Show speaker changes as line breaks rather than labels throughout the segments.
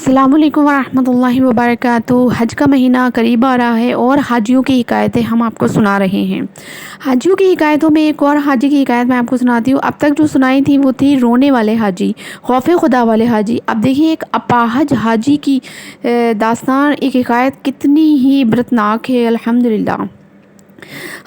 अस्सलामु अलैकुम वरहमतुल्लाहि वबरकातुहू। हज का महीना करीब आ रहा है और हाजियों की हिकायतें हम आपको सुना रहे हैं। हाजियों की हिकायतों में एक और हाजी की हिकायत मैं आपको सुनाती हूँ। अब तक जो सुनाई थी वो थी रोने वाले हाजी, खौफ खुदा वाले हाजी। अब देखिए एक अपाहज हाजी की दास्तान, एक हिकायत कितनी ही इबरतनाक है। अल्हम्दुलिल्लाह।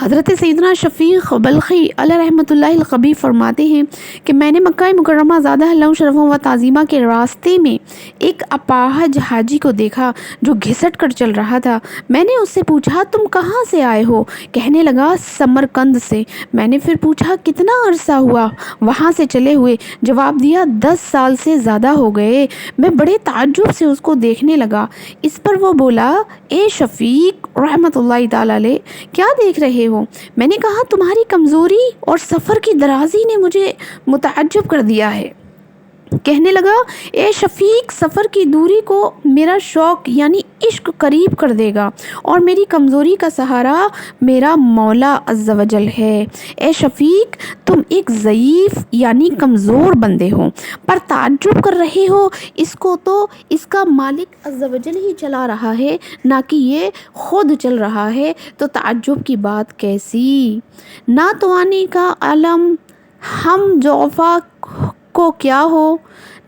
हज़रत सैयदना शफ़ीक़ बल्खी अलैहि रहमतुल्लाहिल ख़बीर फरमाते हैं कि मैंने मक्का मुकर्रमा ज़ादा अल्लाह शरफ़ों व ताज़ीमा के रास्ते में एक अपाहज हाजी को देखा जो घिसट कर चल रहा था। मैंने उससे पूछा, तुम कहाँ से आए हो? कहने लगा, समरकंद से। मैंने फिर पूछा, कितना अरसा हुआ वहाँ से चले हुए? जवाब दिया, 10 साल से ज़्यादा हो गए। मैं बड़े ताज्जुब से उसको देखने लगा। इस पर वो बोला, ए शफ़ीक़ रहमतुल्लाहि ताला अलैह, क्या देख रहे हो? मैंने कहा, तुम्हारी कमज़ोरी और सफ़र की दराज़ी ने मुझे मुतअज्जब कर दिया है। कहने लगा, ए शफ़ीक़, सफ़र की दूरी को मेरा शौक़ यानी इश्क करीब कर देगा और मेरी कमज़ोरी का सहारा मेरा मौला अज़्ज़ा वजल है। ए शफ़ीक़, तुम एक ज़ईफ़ यानी कमज़ोर बंदे हो पर ताज्जुब कर रहे हो। इसको तो इसका मालिक अज़्ज़ा वजल ही चला रहा है, ना कि ये खुद चल रहा है, तो ताज्जुब की बात कैसी? ना तो आने का अलम हम जोफ़ा को क्या हो,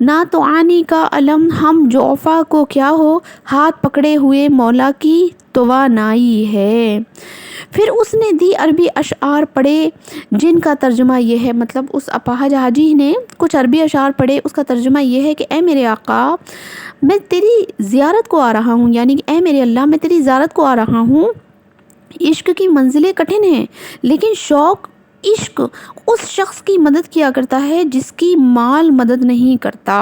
ना तो आने का अलम हम जोफ़ा को क्या हो, हाथ पकड़े हुए मौला की तवानाई है। फिर उसने दी अरबी अशआर पढ़े जिनका तर्जुमा ये है, मतलब उस अपाहज हाजी ने कुछ अरबी अशआर पढ़े, उसका तर्जुमा ये है कि ए मेरे आका, मैं तेरी ज़ियारत को आ रहा हूँ, यानी कि ए मेरे अल्लाह, मैं तेरी ज़ियारत को आ रहा हूँ। इश्क की मंजिलें कठिन हैं, लेकिन शौक़ इश्क उस शख्स की मदद किया करता है जिसकी माल मदद नहीं करता।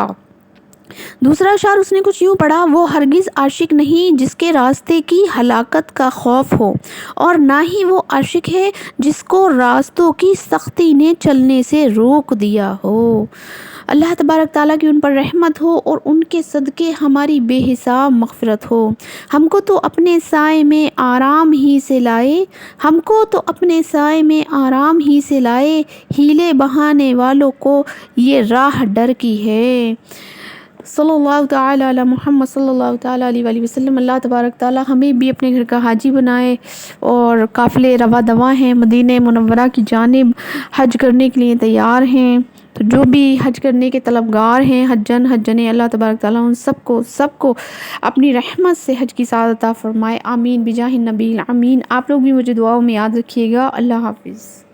दूसरा अशार उसने कुछ यूँ पढ़ा, वो हरगिज़ आशिक नहीं जिसके रास्ते की हलाकत का खौफ हो, और ना ही वो आशिक है जिसको रास्तों की सख्ती ने चलने से रोक दिया हो। अल्लाह तबारक ताला की उन पर रहमत हो और उनके सदक़े हमारी बेहिसाब मग़फ़िरत हो। हमको तो अपने साए में आराम ही से लाए, हमको तो अपने साए में आराम ही से लाए, हीले बहाने वालों को ये राह डर की है। सल्लल्लाहु ताला अला मुहम्मद सल्लल्लाहु ताला अलैहि वसल्लम। अल्लाह तबारक ताला हमें भी अपने घर का हाजी बनाए और काफ़िले रवा दवा हैं, मदीने मुनव्वरा की जानिब हज करने के लिए तैयार हैं। तो जो भी हज करने के तलबगार हैं, हज्जने, अल्लाह तबारक ताला उन सबको अपनी रहमत से हज की सआदत अता फरमाए। आमीन बिजाहिन नबील आमीन। आप लोग भी मुझे दुआओं में याद रखिएगा। अल्लाह हाफिज़।